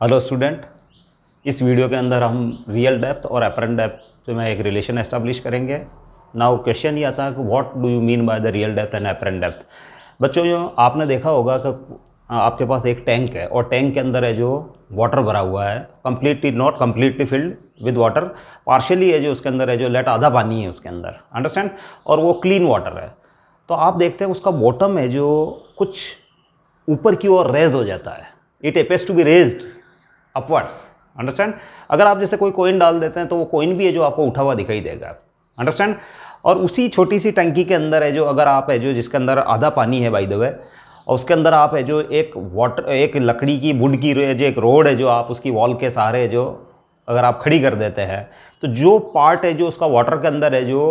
Hello student, इस video के अंदर हम रियल डेप्थ और अपरेंट डेप्थ में एक रिलेशन एस्टेब्लिश करेंगे। नाउ क्वेश्चन ये आता है कि what do you mean by the real depth and apparent depth. बच्चों, जो आपने देखा होगा कि आपके पास एक टैंक है और टैंक के अंदर है जो वाटर भरा हुआ है, completely not completely filled with water, partially है जो उसके अंदर है जो लेट आधा पानी है उसके अंदर, अंडरस्टैंड, और वो क्लीन वाटर है। तो आप देखते हैं उसका बॉटम है जो कुछ ऊपर की ओर रेज हो जाता है, it appears to be raised upwards, understand. अगर आप जैसे कोई कॉइन डाल देते हैं तो वो कॉइन भी है जो आपको उठा हुआ दिखाई देगा, अंडरस्टैंड। और उसी छोटी सी टंकी के अंदर है जो, अगर आप है जो जिसके अंदर आधा पानी है बाय द वे, और उसके अंदर आप है जो एक लकड़ी की वुड की जो एक रोड है जो आप उसकी वॉल के सहारे जो अगर आप खड़ी कर देते हैं तो जो पार्ट है जो उसका वाटर के अंदर है जो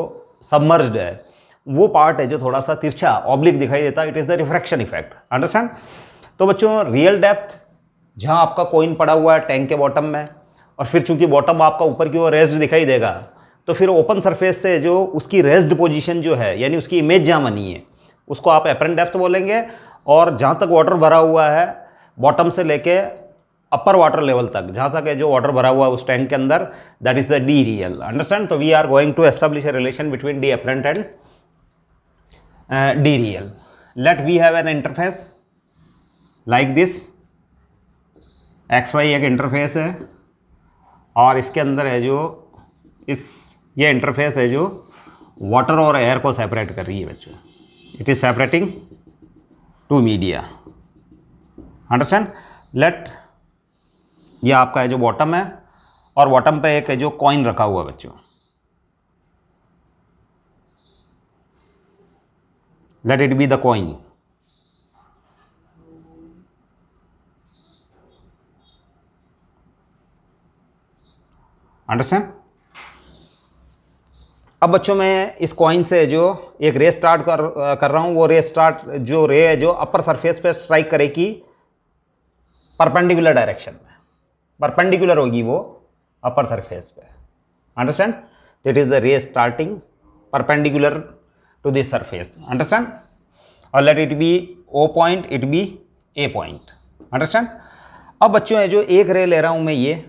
सबमर्ज्ड है, वो पार्ट है जो थोड़ा सा तिरछा ऑब्लिक दिखाई देता है, it is the refraction effect, understand. तो बच्चों, रियल डेप्थ जहाँ आपका कॉइन पड़ा हुआ है टैंक के बॉटम में, और फिर चूंकि बॉटम आपका ऊपर की ओर रेस्ड दिखाई देगा, तो फिर ओपन सरफेस से जो उसकी रेस्ड पोजीशन जो है, यानी उसकी इमेज जहाँ बनी है, उसको आप अपरेंट डेप्थ बोलेंगे। और जहाँ तक वाटर भरा हुआ है बॉटम से लेके अपर वाटर लेवल तक, जहाँ तक है जो वाटर भरा हुआ है उस टैंक के अंदर, that is the the real, understand. तो we are going to establish a relation between the apparent and the real. Let we have an interface like this. XY एक इंटरफेस है और इसके अंदर है जो ये इंटरफेस है जो वाटर और एयर को सेपरेट कर रही है बच्चों। It is separating two media, understand. Let ये आपका है जो बॉटम है और बॉटम पे एक है जो कॉइन रखा हुआ है बच्चों। Let it be the coin, understand. अब बच्चों, मैं इस कॉइन से जो एक रे स्टार्ट कर रहा हूँ, वो रे स्टार्ट जो रे है जो अपर सरफेस पे स्ट्राइक करेगी परपेंडिकुलर डायरेक्शन में, परपेंडिकुलर होगी वो अपर सरफेस पे, understand. That is the ray starting perpendicular to this surface, understand. और let it be O point, it be A point, understand. अब बच्चों, है जो एक रे ले रहा हूं मैं ये,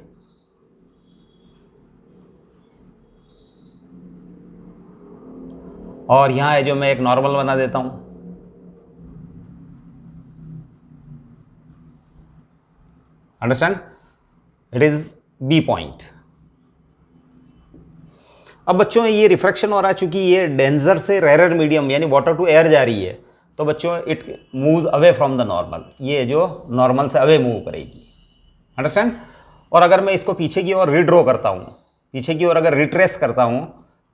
और यहां है जो मैं एक नॉर्मल बना देता हूं, understand. It is B point. अब बच्चों, ये रिफ्रैक्शन हो रहा है, चूंकि ये डेंजर से रेरर मीडियम यानी वाटर टू एयर जा रही है, तो बच्चों it moves away from the normal, ये जो नॉर्मल से अवे मूव करेगी, अंडरस्टैंड। और अगर मैं इसको पीछे की ओर रीड्रॉ करता हूं, पीछे की ओर अगर रिट्रेस करता हूं,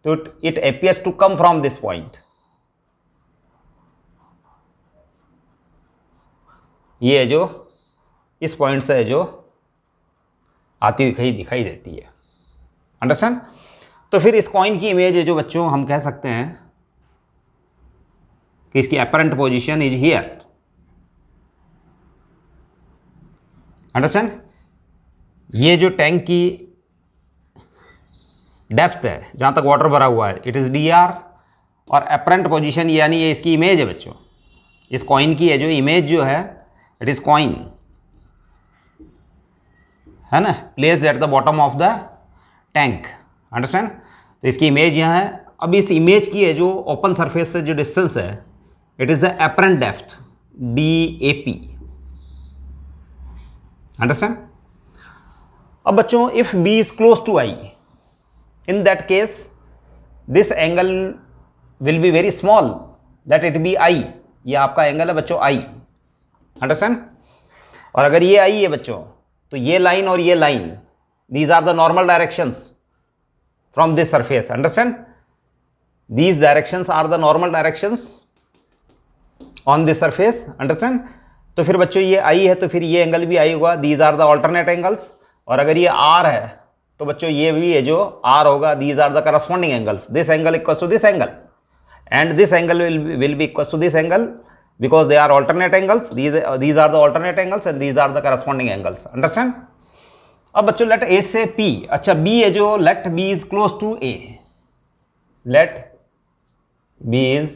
तो it appears to come from this point. ये है जो इस पॉइंट से है जो आती हुई दिखाई देती है, अंडरस्टैंड। तो फिर इस कॉइन की इमेज है जो बच्चों हम कह सकते हैं कि इसकी apparent position is here, understand. ये जो टैंक की डेप्थ है जहां तक वाटर भरा हुआ है, इट इज DR, और अपरेंट पोजीशन यानी ये इसकी इमेज है बच्चों, इस कॉइन की है जो इमेज जो है, इट इज कॉइन, है ना, placed at the bottom of the tank, understand. तो इसकी इमेज यहाँ है। अब इस इमेज की है जो ओपन सरफेस से जो डिस्टेंस है, it is the apparent depth DAP, understand. अब बच्चों, if B is close to I, in that case this angle will be very small, that it be I। ये आपका एंगल है बच्चों I, अंडरस्टैंड। और अगर ये I है बच्चों, तो ये लाइन और ये line, these are the normal directions from this surface, understand, these directions are the normal directions on this surface, understand। तो फिर बच्चों ये I है तो फिर ये एंगल भी I होगा, these are the alternate angles। और अगर ये R है तो बच्चों ये भी है जो R होगा, these are the corresponding angles, this angle equals to this angle and this angle will be equals to this angle because they are alternate angles, these are the alternate angles and these are the corresponding angles, understand। अब बच्चों, let A से P, अच्छा B है जो, let B is close to A, let B is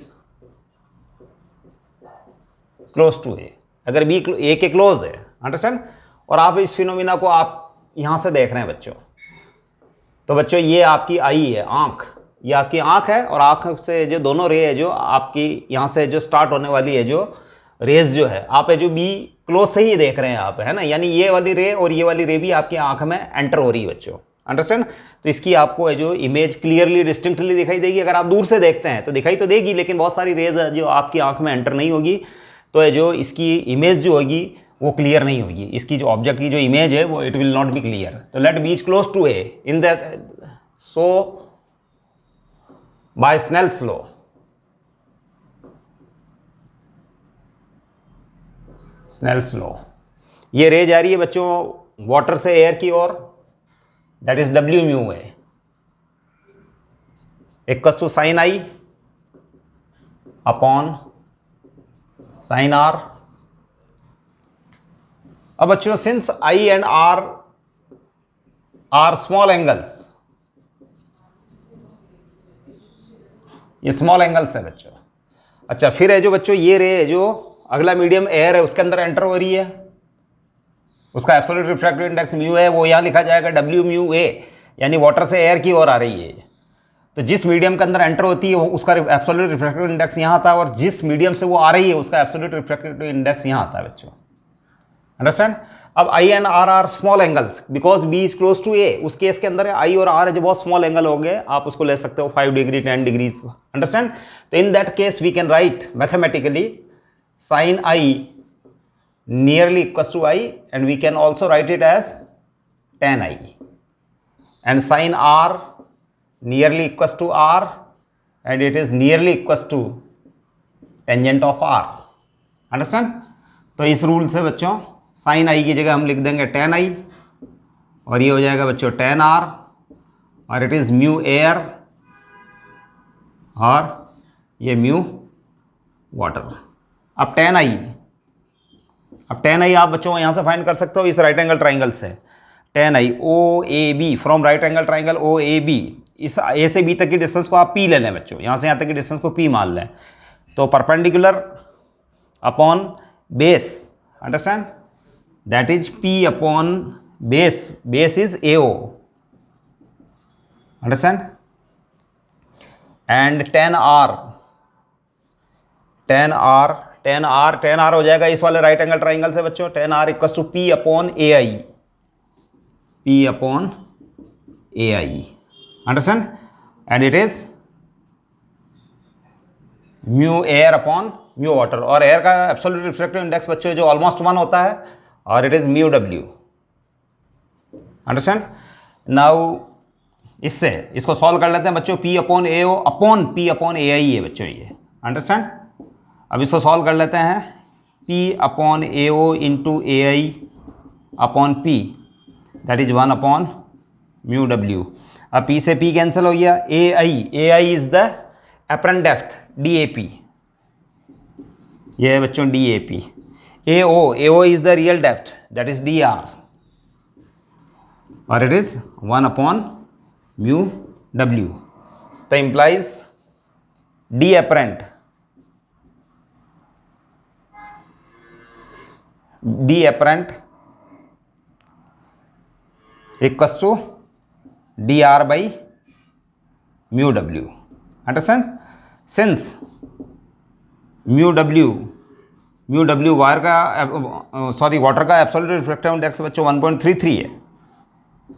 close to A, अगर B A के close है, understand. और आप इस फिनोमिना को आप यहाँ से देख रहे हैं बच्चों। तो बच्चों ये आपकी आई है, आँख, ये आपकी आँख है, और आँख से जो दोनों रे है जो आपकी यहाँ से जो स्टार्ट होने वाली है जो रेज जो है, आप है जो बी क्लोज से ही देख रहे हैं आप, है ना, यानी ये वाली रे और ये वाली रे भी आपकी आँख में एंटर हो रही है बच्चों, अंडरस्टैंड। तो इसकी आपको है जो इमेज क्लियरली डिस्टिंक्टली दिखाई देगी। अगर आप दूर से देखते हैं तो दिखाई तो देगी, लेकिन बहुत सारी रेज है जो आपकी आँख में एंटर नहीं होगी, तो है जो इसकी इमेज जो होगी वो क्लियर नहीं होगी, इसकी जो ऑब्जेक्ट की जो इमेज है वो it will not be clear. तो let b is close to a in that, so by Snell's law, Snell's law, ये रे जा रही है बच्चों वाटर से एयर की ओर, दैट इज डब्ल्यू म्यू है equals to sine I upon sine R. अब बच्चों since I and are are small angles, ये स्मॉल एंगल्स है बच्चों। अच्छा फिर है जो बच्चों ये रे है जो अगला मीडियम एयर है उसके अंदर एंटर हो रही है, उसका एब्सोल्यूट रिफ्रैक्टिव इंडेक्स म्यू है, वो यहाँ लिखा जाएगा डब्ल्यू म्यू ए, यानी वाटर से एयर की ओर आ रही है। तो जिस मीडियम के अंदर एंटर होती है उसका एब्सोल्यूट रिफ्रैक्टिव इंडेक्स यहाँ आता है, और जिस मीडियम से वो आ रही है उसका एब्सोल्यूट रिफ्रैक्टिव इंडेक्स यहाँ आता है बच्चों, अंडरस्टैंड। अब i and are are small angles because b is close to a, उस केस के अंदर आई और आर जो बहुत स्मॉल एंगल हो गए, आप उसको ले सकते हो 5 डिग्री 10 डिग्रीज, अंडरस्टैंड। तो in that case we can write mathematically sin I nearly equals to I, and we can also write it as tan I, and sin R nearly equals to R, and it is nearly equals to tangent of R, understand। तो इस rule से बच्चों sin I की जगह हम लिख देंगे tan I, और ये हो जाएगा बच्चों tan R, और इट इज म्यू एयर, और ये म्यू वाटर। अब tan आई आप बच्चों यहाँ से फाइंड कर सकते हो इस राइट एंगल ट्राइंगल से, tan I O A B, from right angle triangle O A B, इस ए से बी तक की डिस्टेंस को आप पी ले लें बच्चों, यहाँ से यहाँ तक की डिस्टेंस को पी मान लें। तो perpendicular upon base, understand, that is P upon base, base is A O, understand. And tan R हो जाएगा इस वाले राइट एंगल ट्राइंगल से बच्चों, tan R equals to P upon A I, understand. And it is mu air upon mu water, और air का absolute refractive index बच्चों जो ऑलमोस्ट 1 होता है, और it is mu W, understand. Now इससे इसको सॉल्व कर लेते हैं बच्चों, P upon A O upon P upon A I है बच्चों ये, अंडरस्टैंड। अब इसको सॉल्व कर लेते हैं, P upon A o into a i upon P, that is 1 upon mu डब्ल्यू। अब P से P कैंसिल हो गया, a i is the apparent depth DAP, ये है बच्चों DAP। A o is the real depth that is DR, और it is 1 upon mu डब्ल्यू। तो implies D apparent equals to dr by mu w, understand। since mu w wire का water का absolute refractive index बच्चों 1.33 है,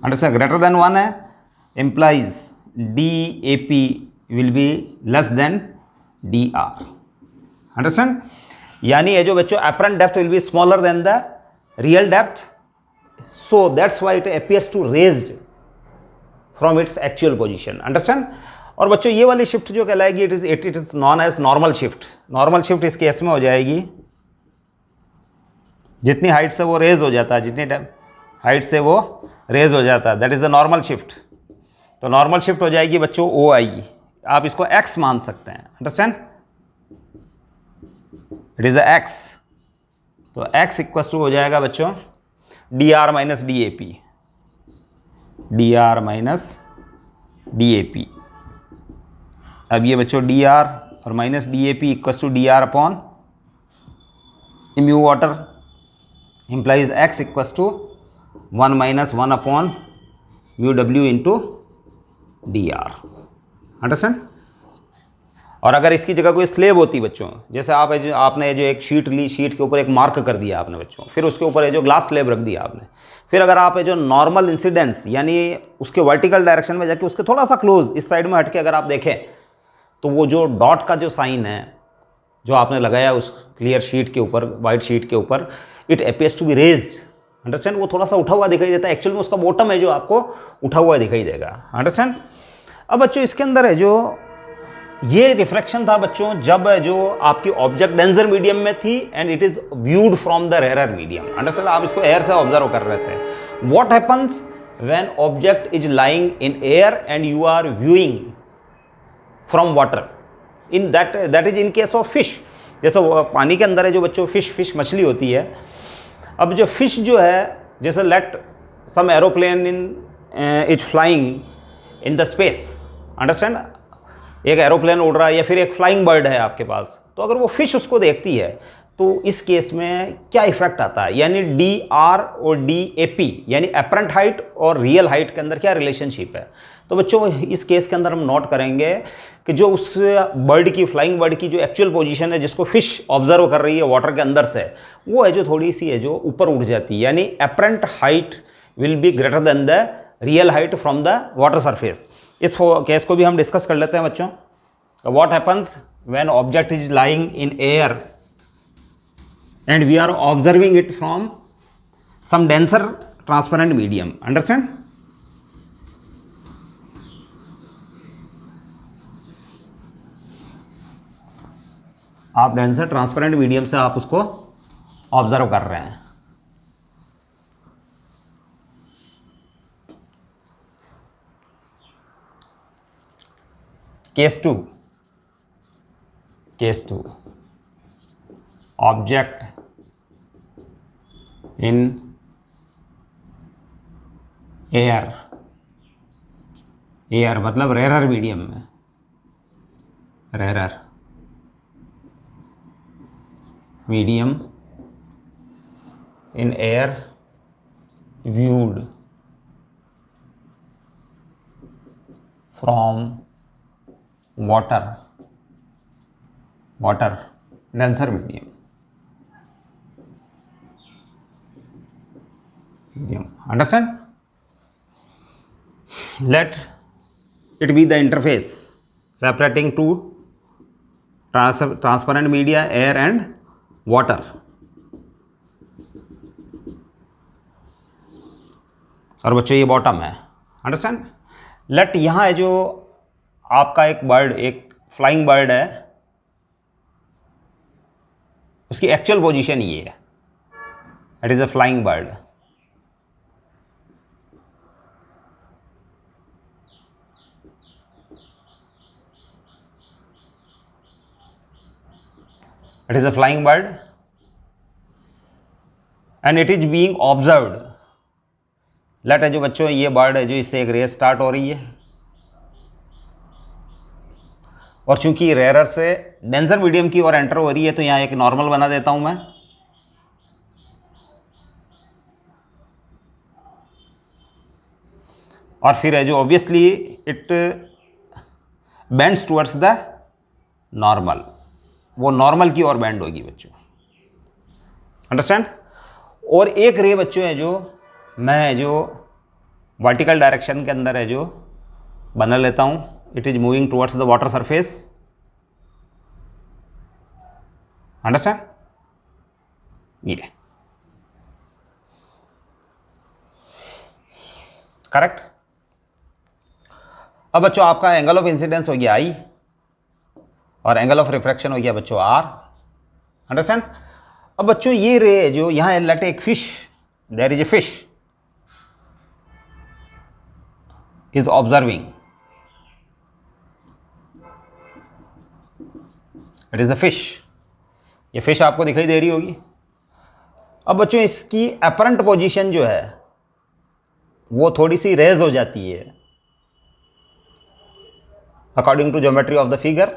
understand, greater than 1 है, implies DAP will be less than DR, understand। यानी ये जो बच्चों apparent depth will be smaller than the real depth, so that's why it appears to raised from its actual position, understand। और बच्चों ये वाली shift जो कहलाएगी it is known as normal shift. Normal shift इस केस में हो जाएगी जितनी हाइट से वो रेज हो जाता है, जितनी हाइट से वो रेज हो जाता है, that is the normal shift. तो नॉर्मल शिफ्ट हो जाएगी बच्चों OI, आप इसको x मान सकते हैं, अंडरस्टैंड, इट इज x। तो x इक्वल्स टू हो जाएगा बच्चों DR माइनस DAP। अब ये बच्चों DR और minus DAP equals to DR upon mu water, implies x equals to 1 minus 1 upon mu w into dr, understand. और अगर इसकी जगह कोई स्लेब होती बच्चों, जैसे आपने जो एक शीट ली, शीट के ऊपर एक मार्क कर दिया आपने बच्चों, फिर उसके ऊपर जो ग्लास स्लेब रख दिया आपने, फिर अगर आप जो नॉर्मल इंसिडेंस यानी उसके वर्टिकल डायरेक्शन में जाके उसके थोड़ा सा क्लोज इस साइड में हटके अगर आप देखें तो वो जो डॉट का जो साइन है जो आपने लगाया उस क्लियर शीट के ऊपर, वाइट शीट के ऊपर, it appears to be raised, understand. वो थोड़ा सा उठा हुआ दिखाई देता है, एक्चुअल में उसका बॉटम है जो आपको उठा हुआ दिखाई देगा, अंडरस्टैंड। अब बच्चों इसके अंदर है जो ये रिफ्लेक्शन था बच्चों जब जो आपकी ऑब्जेक्ट डेंसर मीडियम में थी and it is viewed from the rare medium, understand. आप इसको एयर से ऑब्जर्व कर रहे थे। What happens when object is lying in air and you are viewing from water, in that is in case of fish. जैसे पानी के अंदर है जो बच्चों फिश मछली होती है। अब जो फिश जो है, जैसे let some aeroplane is flying in the space, understand, एक एरोप्लेन उड़ रहा है या फिर एक फ्लाइंग बर्ड है आपके पास, तो अगर वो फिश उसको देखती है तो इस केस में क्या इफेक्ट आता है, यानी डी आर और डी ए पी यानी एपरेंट हाइट और रियल हाइट के अंदर क्या रिलेशनशिप है। तो बच्चों इस केस के अंदर हम नोट करेंगे कि जो उस बर्ड की, फ्लाइंग बर्ड की जो एक्चुअल पोजीशन है जिसको फिश ऑब्जर्व कर रही है वाटर के अंदर से, वो है जो थोड़ी सी है जो ऊपर उठ जाती है, यानी apparent height will be greater than the real height from the water surface. इस केस को भी हम डिस्कस कर लेते हैं बच्चों। What happens when object is lying in air and we are observing it from some denser transparent medium, understand। आप denser transparent medium से आप उसको ऑब्जर्व कर रहे हैं। Case two object in air मतलब रेरर मीडियम में, rarer medium in air viewed from water denser medium, understand। Let it be the interface separating two transparent media, air and water। और बच्चों ये बॉटम है, understand. Late यहाँ है जो आपका एक बर्ड, एक फ्लाइंग बर्ड है, उसकी एक्चुअल पोजीशन ये है, it is a flying bird. It is a flying bird and it is being observed। Let है जो बच्चों ये बर्ड है जो इससे एक रेस स्टार्ट हो रही है, और चूंकि रेयर से डेंसर मीडियम की ओर एंटर हो रही है तो यहाँ एक नॉर्मल बना देता हूं मैं, और फिर है जो obviously it bends towards the normal, वो नॉर्मल की ओर बेंड होगी बच्चों, अंडरस्टैंड। और एक रे बच्चों है जो मैं जो वर्टिकल डायरेक्शन के अंदर है जो बना लेता हूं, it is moving towards the water surface, understand. ये करेक्ट। अब बच्चों आपका एंगल ऑफ इंसिडेंस हो गया आई और एंगल ऑफ रिफ्रैक्शन हो गया बच्चों आर, अंडरस्टैंड। अब बच्चों ये रे जो यहां है, लेट एक fish, there is a fish is observing, it is the fish, ये फिश आपको दिखाई दे रही होगी। अब बच्चों इसकी अपरेंट पोजीशन जो है वो थोड़ी सी रेज हो जाती है according to geometry of the figure.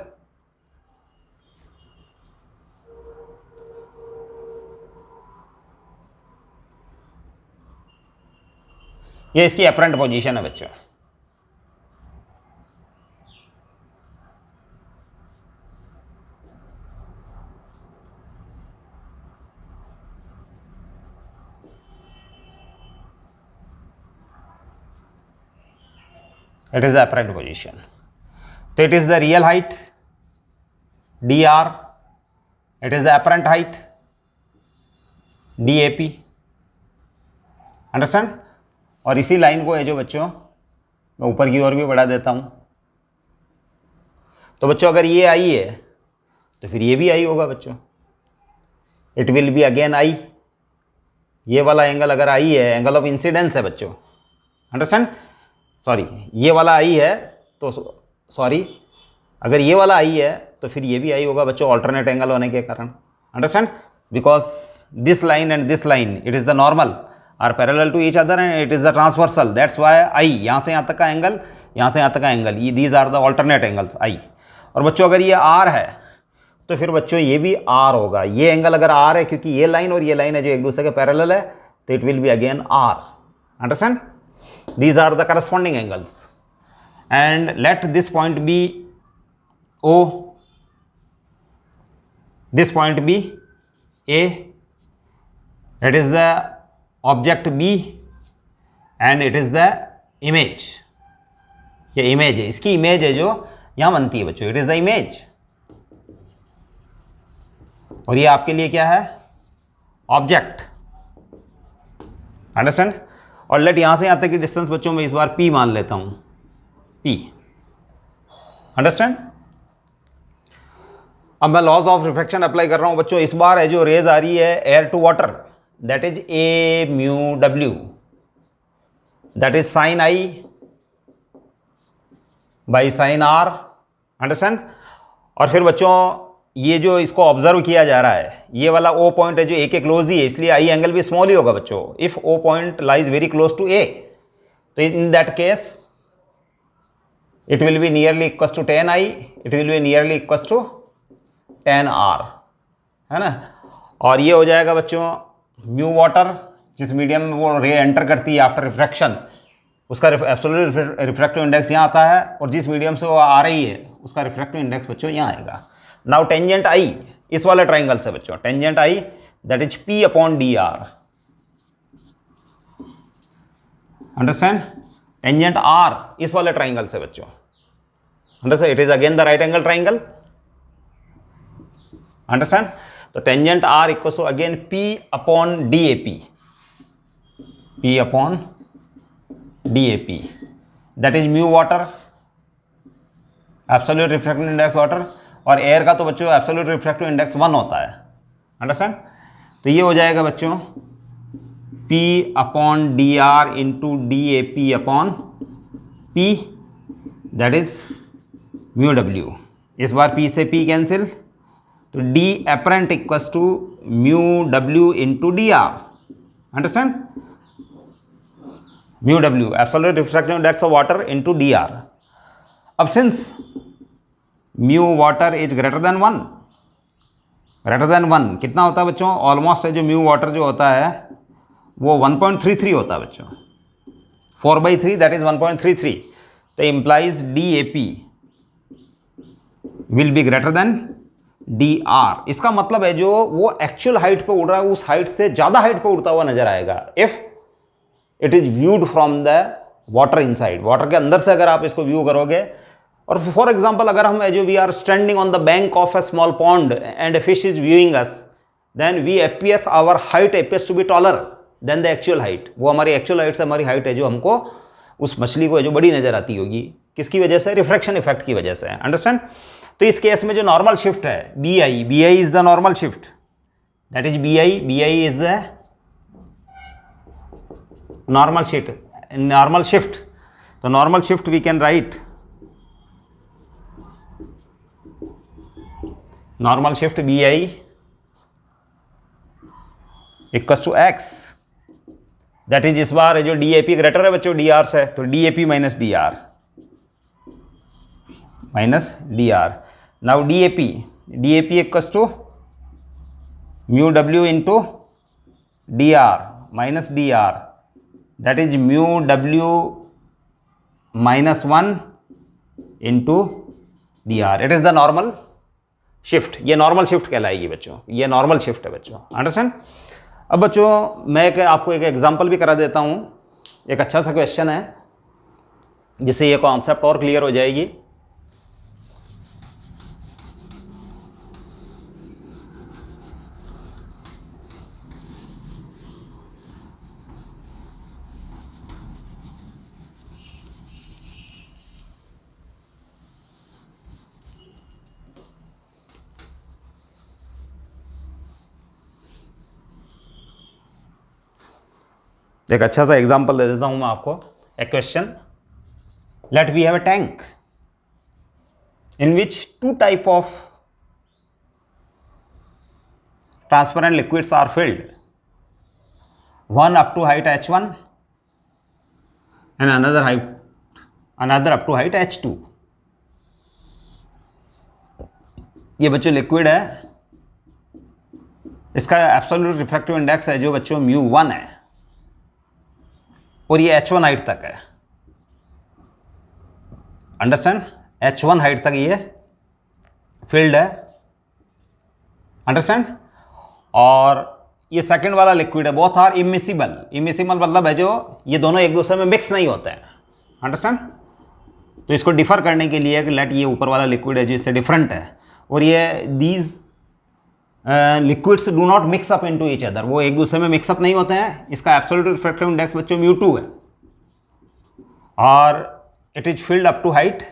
ये इसकी अपरेंट पोजीशन है बच्चों। It is the apparent position. So it is the real height dr, it is the apparent height dap, understand. और इसी लाइन को है जो बच्चों मैं ऊपर की ओर भी बढ़ा देता हूं। तो बच्चों अगर ये आई है तो फिर ये भी आई होगा बच्चों, it will be again I. ये वाला एंगल अगर आई है, एंगल ऑफ इंसिडेंस है बच्चों, अंडरस्टैंड। सॉरी, ये वाला आई है तो सॉरी, अगर ये वाला आई है तो फिर ये भी आई होगा बच्चों, ऑल्टरनेट एंगल होने के कारण, understand. Because this line and this line, it is the normal are parallel to each other and it is the transversal, that's why i, यहाँ से यहाँ तक का एंगल, यहाँ से यहाँ तक का एंगल, ये these are the alternate angles i. और बच्चों अगर ये आर है तो फिर बच्चों ये भी आर होगा। ये एंगल अगर आर है, क्योंकि ये लाइन और ये लाइन है जो एक दूसरे के पैरेलल है, तो it will be again R, understand. These are the corresponding angles, and let this point be O, this point be A, it is the object B and it is the image। ये image है, इसकी image है जो यहां बनती है बच्चों, it is the image. और ये आपके लिए क्या है, ऑब्जेक्ट, अंडरस्टैंड। और लेट यहां से यहां तक की डिस्टेंस बच्चों में इस बार P मान लेता हूं, P, अंडरस्टैंड। अब मैं लॉज ऑफ रिफ्रैक्शन अप्लाई कर रहा हूं बच्चों। इस बार है जो रेज आ रही है air to water, that is A mu W, that is sine I by sine R, understand. और फिर बच्चों ये जो इसको ऑब्जर्व किया जा रहा है, ये वाला O पॉइंट है जो A के क्लोज ही है, इसलिए I एंगल भी स्मॉल ही होगा बच्चों। If O point lies very close to A, तो in that case it will be nearly equal to tan I, it will be nearly equal to tan R, है ना। और ये हो जाएगा बच्चों म्यू वाटर, जिस मीडियम में वो रे एंटर करती है आफ्टर रिफ्रैक्शन, उसका एब्सोल्यूट रिफ्रैक्टिव इंडेक्स यहाँ आता है, और जिस मीडियम से वो आ रही है उसका रिफ्रैक्टिव इंडेक्स बच्चों यहाँ आएगा। नाउ टेंजेंट I इस वाले ट्राइंगल से बच्चों, tangent I that is P upon dr, understand. Tangent R इस वाले ट्राइंगल से बच्चों, understand, it is again the right angle triangle, understand. तो tangent R equal to again P upon DAP, P upon DAP, that is mu water, absolute refractive index water, और air का तो बच्चों absolute refractive index 1 होता है, understand. तो ये हो जाएगा बच्चों P upon dr into DAP upon P, that is mu W। इस बार P से P कैंसिल, तो D apparent equals to mu W into dr, understand. Mu W absolute refractive index of water into dr। अब since mu water is greater than 1, greater than 1 कितना होता है बच्चों, almost है जो म्यू वाटर जो होता है वो 1.33 होता है बच्चों, 4/3 दैट इज 1.33। तो implies DAP will be greater than dr। इसका मतलब है जो वो एक्चुअल हाइट पे उड़ रहा है उस हाइट से ज़्यादा हाइट पे उड़ता हुआ नजर आएगा, if it is viewed from the water inside. Water के अंदर से अगर आप इसको व्यू करोगे, और फॉर एग्जाम्पल अगर हम जो we are standing on the bank of a small pond and a fish is viewing us, then we appears our height appears to be taller than the actual height. वो हमारी actual height से हमारी height है जो हमको उस मछली को जो बड़ी नजर आती होगी, किसकी वजह से, रिफ्रैक्शन इफेक्ट की वजह से, अंडरस्टैंड। तो इस केस में जो नॉर्मल शिफ्ट है BI is the normal shift, that is BI is the normal shift. तो normal shift we can write, normal shift BI equals to X, that is इस बार जो DAP ग्रेटर है बच्चों dr से, तो DAP minus dr। Now DAP equals to mu W into dr minus dr, that is mu W -1 into D R, it is the normal shift. ये normal shift कहलाएगी बच्चों, ये नॉर्मल शिफ्ट है बच्चों, अंडरस्टैंड। अब बच्चों मैं आपको एक एग्जांपल भी करा देता हूँ, एक अच्छा सा क्वेश्चन है जिससे ये कॉन्सेप्ट और क्लियर हो जाएगी। एक अच्छा सा एग्जांपल दे देता हूं मैं आपको। A question, let we have a tank in which 2 type of transparent liquids are filled, one up to height h1 and another up to height h2। ये बच्चों लिक्विड है, इसका एब्सोल्यूट रिफ्रैक्टिव इंडेक्स है जो बच्चों μ1 है, और ये h1 हाइट तक है, अंडरस्टैंड। h1 हाइट तक ये फील्ड है, अंडरस्टैंड। और ये सेकंड वाला लिक्विड है, बोथ आर इमिसिबल। इमिसिबल मतलब है जो ये दोनों एक दूसरे में मिक्स नहीं होते हैं, अंडरस्टैंड। तो इसको डिफर करने के लिए कि लेट ये ऊपर वाला लिक्विड है जो इससे डिफरेंट है, और ये these liquids do not mix up into each other, वो एक दूसरे में मिक्सअप नहीं होते हैं। इसका एब्सोल्यूट रिफ्रैक्टिव इंडेक्स बच्चों μ2 है, और it is filled up to height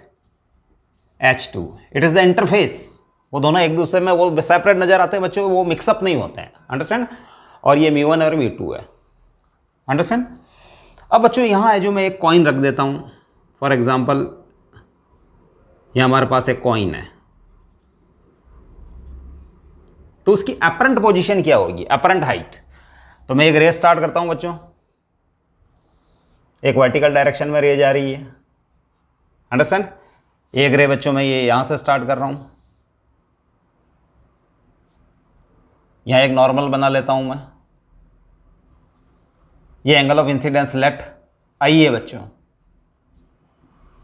h2। It is the interface, वो दोनों एक दूसरे में वो सेपरेट नजर आते हैं बच्चों, वो मिक्सअप नहीं होते हैं, अंडरस्टैंड। और ये μ1 और μ2 है, अंडरस्टैंड। अब बच्चों यहाँ है जो मैं एक कॉइन रख देता हूँ, फॉर एग्जाम्पल यहाँ हमारे पास एक कॉइन है, तो उसकी अपरेंट पोजीशन क्या होगी, अपरेंट हाइट। तो मैं एक रे स्टार्ट करता हूं बच्चों, एक वर्टिकल डायरेक्शन में रे जा रही है, अंडरस्टैंड। एक रे बच्चों मैं ये यहां से स्टार्ट कर रहा हूं, यहां एक नॉर्मल बना लेता हूं मैं। ये एंगल ऑफ इंसिडेंस लेट आई है बच्चों,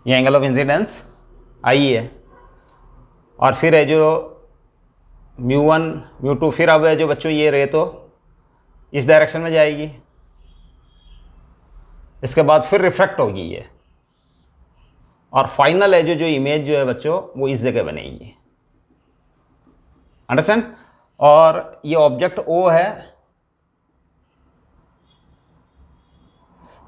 ये एंगल ऑफ इंसिडेंस आई है। और फिर है जो μ1 μ2, फिर अब है जो बच्चों ये रे तो इस डायरेक्शन में जाएगी, इसके बाद फिर रिफ्रैक्ट होगी ये, और फाइनल है जो इमेज जो है बच्चों वो इस जगह बनेगी, अंडरस्टैंड। और ये ऑब्जेक्ट O है,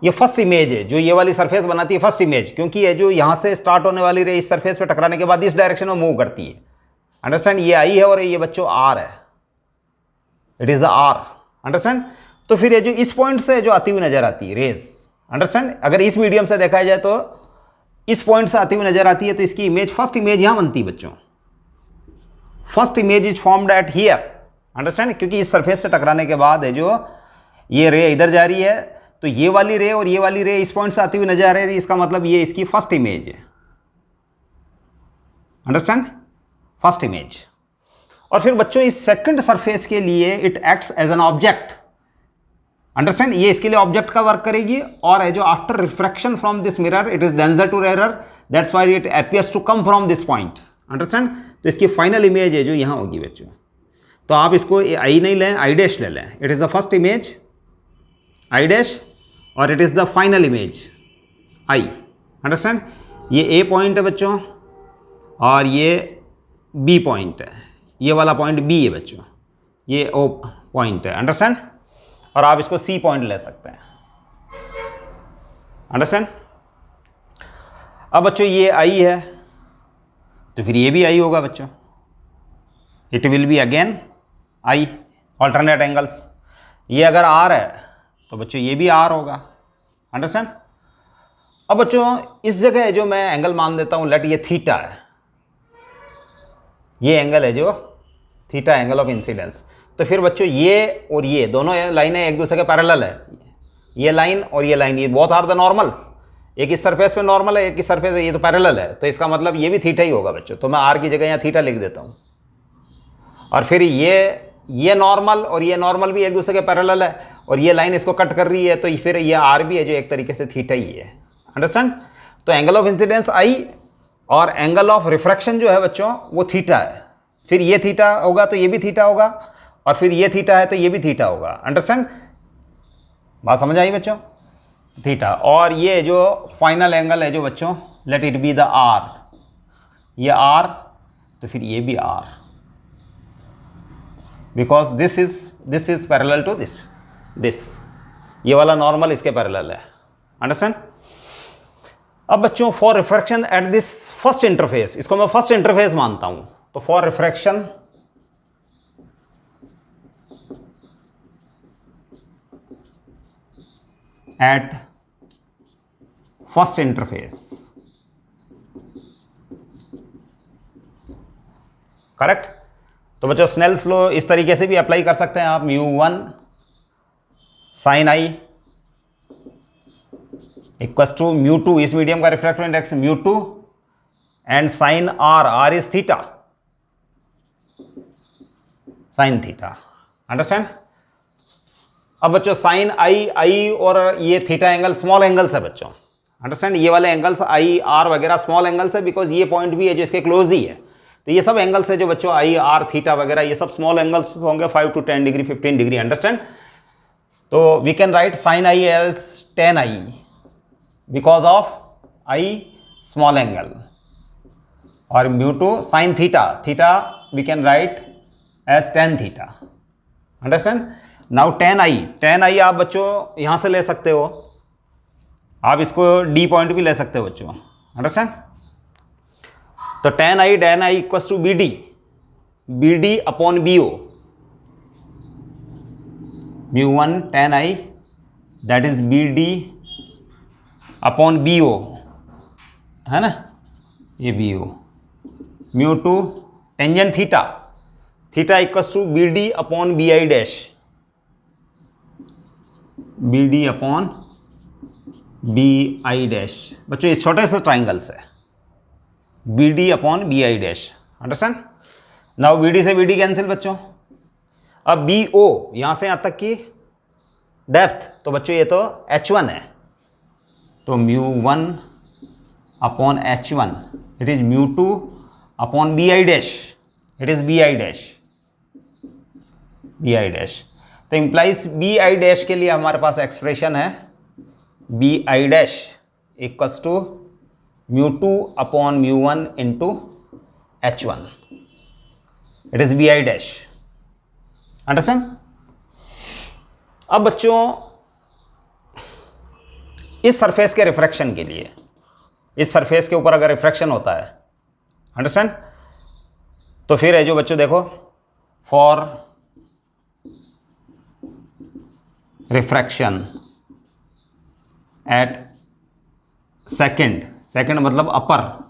ये फर्स्ट इमेज है जो ये वाली सरफेस बनाती है, फर्स्ट इमेज, क्योंकि ये जो यहां से स्टार्ट होने वाली रे इस सरफेस पे टकराने के बाद इस डायरेक्शन में मूव करती है, अंडरस्टैंड। ये आई है और ये बच्चों आर है, it is the R, understand. तो फिर ये जो इस पॉइंट से जो आती हुई नजर आती है रेज, अंडरस्टैंड, अगर इस मीडियम से देखा जाए तो इस पॉइंट से आती हुई नजर आती है, तो इसकी इमेज, फर्स्ट इमेज यहां बनती है बच्चों, first image is formed at here, understand. क्योंकि इस सरफेस से टकराने के बाद है जो ये रे इधर जा रही है, तो ये वाली रे और ये वाली रे इस पॉइंट से आती हुई नजर आ रही है, इसका मतलब ये इसकी फर्स्ट इमेज है, अंडरस्टैंड, फर्स्ट इमेज। और फिर बच्चों इस सेकंड सरफेस के लिए it acts as an object, understand. ये इसके लिए ऑब्जेक्ट का वर्क करेगी, और है जो after refraction from this mirror it is denser to rare, that's why it appears to come from this point, understand. तो इसकी फाइनल इमेज है जो यहां होगी बच्चों। तो आप इसको आई नहीं लें, आई डैश ले लें, it is the first image i dash, और it is the final image i, understand. ये ए पॉइंट है बच्चों, और ये बी पॉइंट है, ये वाला पॉइंट बी है बच्चों, ये ओ पॉइंट है, अंडरस्टैंड। और आप इसको सी पॉइंट ले सकते हैं, अंडरस्टैंड। अब बच्चों ये आई है, तो फिर ये भी आई होगा बच्चों, it will be again I, alternate angles. ये अगर आर है तो बच्चों ये भी आर होगा, अंडरस्टैंड। अब बच्चों इस जगह जो मैं एंगल मान देता हूं, लेट ये थीटा है, ये एंगल है जो थीटा, एंगल ऑफ इंसिडेंस। तो फिर बच्चों ये और ये दोनों लाइनें एक दूसरे के पैरेलल है, ये लाइन और ये लाइन, ये बोथ आर द नॉर्मल्स, एक इस सरफेस पे नॉर्मल है, एक इस सरफेस है, ये तो पैरेलल है, तो इसका मतलब ये भी थीटा ही होगा बच्चों। तो मैं आर की जगह यहाँ थीटा लिख देता हूँ। और फिर ये ये नॉर्मल और ये नॉर्मल भी एक दूसरे के पैरेलल है और ये लाइन इसको कट कर रही है, तो फिर ये आर भी है जो एक तरीके से थीटा ही है। अंडरस्टैंड? तो एंगल ऑफ इंसिडेंस आई और एंगल ऑफ रिफ्रैक्शन जो है बच्चों वो थीटा है। फिर ये थीटा होगा तो ये भी थीटा होगा और फिर ये थीटा है तो ये भी थीटा होगा। अंडरस्टैंड? बात समझ आई बच्चों? थीटा। और ये जो फाइनल एंगल है जो बच्चों, let it be the R, ये आर तो फिर ये भी R, because this is parallel to this, ये वाला नॉर्मल इसके पैरेलल है। अंडरस्टैंड? अब बच्चों for refraction at this first interface, इसको मैं फर्स्ट इंटरफेस मानता हूं, तो for refraction at first interface, correct? तो बच्चों स्नेल्स लॉ इस तरीके से भी अप्लाई कर सकते हैं आप, μ1 sin i इक्वस टू μ2, इस मीडियम का refractive index μ2 and sin r is theta, sin theta. Understand? अब बच्चों साइन आई और ये थीटा एंगल स्मॉल एंगल्स है बच्चों। अंडरस्टैंड? ये वाले एंगल्स आई आर वगैरह स्मॉल एंगल्स है, बिकॉज ये पॉइंट भी है जो इसके क्लोज ही है। तो ये सब एंगल्स है जो बच्चों आई आर थीटा वगैरह ये सब स्मॉल एंगल्स होंगे, 5 to 10 डिग्री 15 डिग्री। अंडरस्टैंड? तो we can write sine i as tan i because of i small angle, और μ2 sine theta we can write as tan theta. Understand? Now tan i आप बच्चों यहां से ले सकते हो, आप इसको डी पॉइंट भी ले सकते हो बच्चों। अंडरस्टैंड? तो tan i equals to bd upon bo, μ1 tan i that is bd upon bo, है ना, ये bo, μ2 tangent theta equals to bd upon bi dash, bd upon bi dash. बच्चों इस छोटे से ट्राइंगल से bd upon bi dash. Understand? Now bd से bd cancel बच्चों। अब bo यहां से यहां तक की डेप्थ, तो बच्चों ये तो h1 है, तो μ1 upon h1 it is μ2 upon bi dash, it is bi dash. तो इंप्लाइज bi डैश के लिए हमारे पास एक्सप्रेशन है bi dash equals to μ2 upon μ1 into h1, it is bi dash. Understand? अब बच्चों इस सरफेस के रिफ्रैक्शन के लिए, इस सरफेस के ऊपर अगर रिफ्रैक्शन होता है, अंडरस्टैंड, तो फिर है जो बच्चों देखो फॉर रिफ्रैक्शन एट सेकंड मतलब अपर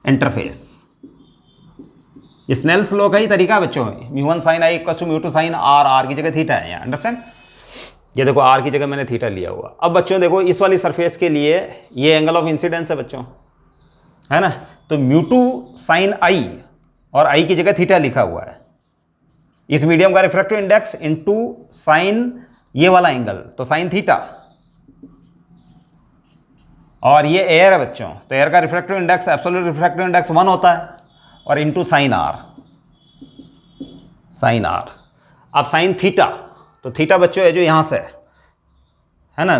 इंटरफेस, स्नेल्स लॉ का ही तरीका है बच्चों। μ1 sin i equal to μ2 sin r की जगह थीटा है यहाँ। अंडरस्टैंड? ये देखो r की जगह मैंने थीटा लिया हुआ। अब बच्चों देखो इस वाली सरफेस के लिए ये एंगल ऑफ इंसिडेंस है बच्चों, है ना, तो μ2 sin i और i की जगह थीटा लिखा हुआ है, इस मीडियम का रिफ्रैक्टिव इंडेक्स इनटू साइन ये वाला एंगल, तो साइन थीटा, और ये एयर है बच्चों, तो एयर का refractive index absolute refractive index 1 होता है, और इनटू साइन आर। अब साइन थीटा, तो थीटा बच्चों है जो यहां से है ना,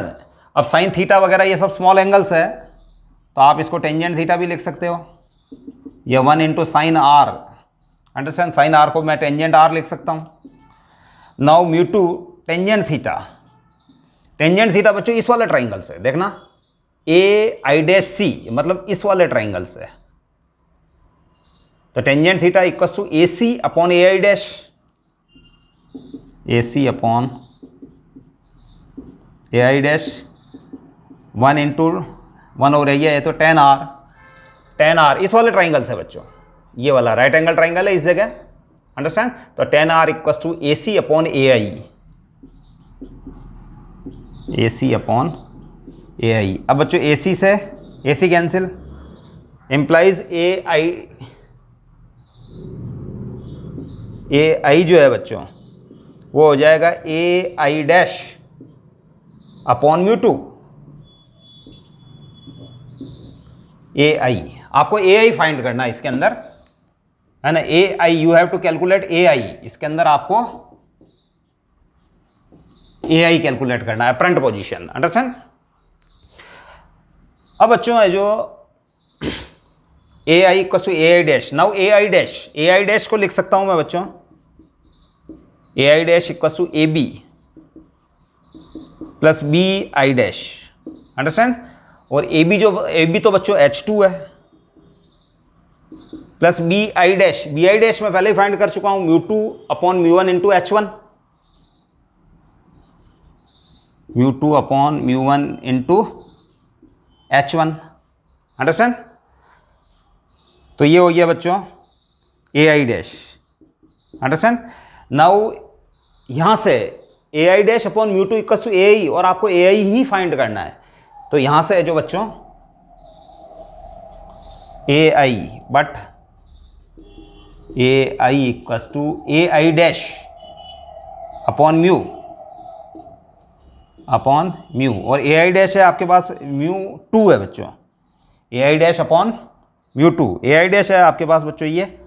अब साइन थीटा वगैरह ये सब स्मॉल एंगल्स है, तो आप इसको टेंजेंट थीटा भी लिख सकते हो, ये 1 into sine R. Understand? Sine R को मैं टेंजेंट आर लिख सकता हूं। नाउ μ2 टेंजेंट थीटा बच्चों इस वाले ट्राइंगल से, देखना ai' मतलब इस वाले ट्राइंगल से, तो tangent theta equals to AC upon ai dash, AC upon ai dash 1 into 1 हो रही है, तो tan r इस वाले ट्राइंगल से बच्चों, ये वाला राइट एंगल ट्राइंगल है इस जगह। अंडरस्टैंड? तो tan r equals to AC upon ai, AC upon ai। अब बच्चों AC से AC कैंसिल, इंप्लाइज ए आई जो है बच्चों वो हो जाएगा a I dash upon mu two. A i, आपको ए आई फाइंड करना है इसके अंदर, है ना। ए आई यू हैव टू कैलकुलेट ए आई, इसके अंदर आपको ए आई कैलकुलेट करना है, अपरेंट पोजीशन, अंडरस्टैंड। अब बच्चों है जो A I equal to A I dash, now A I dash को लिख सकता हूं मैं बच्चों, A I dash equal to A B plus B I dash, understand. और ए बी तो बच्चों H2 है, प्लस बी आई डैश मैं पहले ही फाइंड कर चुका हूं, mu two upon mu one into H1, mu two upon mu one into H1, understand. तो ये हो गया बच्चों A I dash, understand. Now यहां से A I dash upon mu two equal to A I, और आपको ए आई ही फाइंड करना है। तो यहां से है जो बच्चों A I, but A I equal to A I dash upon mu, और ए आई डैश है आपके पास म्यू टू है बच्चों, A I dash upon mu two, A I dash है आपके पास बच्चों ये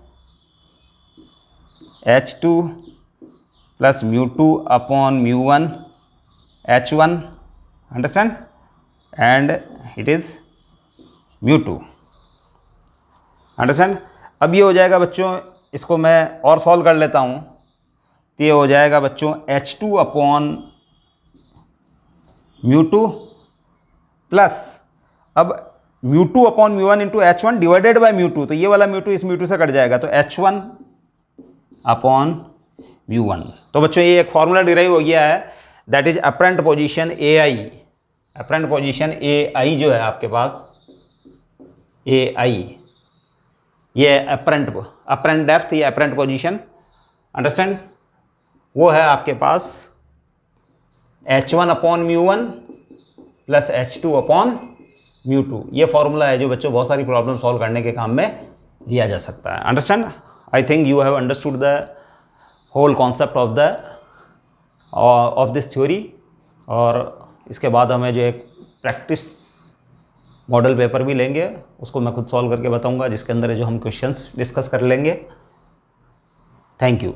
H2 plus mu two upon mu one H1, understand, and it is mu two, understand. अब ये हो जाएगा बच्चों, इसको मैं और सॉल्व कर लेता हूँ, तो ये हो जाएगा बच्चों H2 upon mu two plus, अब mu two upon mu one into H1 divided by mu two, तो ये वाला म्यू टू इस म्यू टू से कट जाएगा, तो H1 अपॉन म्यू वन। तो बच्चों ये एक फॉर्मूला डिराइव हो गया है, that is apparent position A I, apparent position A आई जो है आपके पास ए आई, ये अपरेंट डेप्थ, ये अपरेंट पोजीशन, अंडरस्टैंड, वो है आपके पास H1 upon mu one plus H2 upon mu two. ये फॉर्मूला है जो बच्चों बहुत सारी प्रॉब्लम सॉल्व करने के काम में लिया जा सकता है, understand. I think you have understood the whole concept of this theory. और इसके बाद हमें जो एक प्रैक्टिस मॉडल पेपर भी लेंगे, उसको मैं खुद सॉल्व करके बताऊंगा, जिसके अंदर जो हम क्वेश्चंस डिस्कस कर लेंगे। Thank you.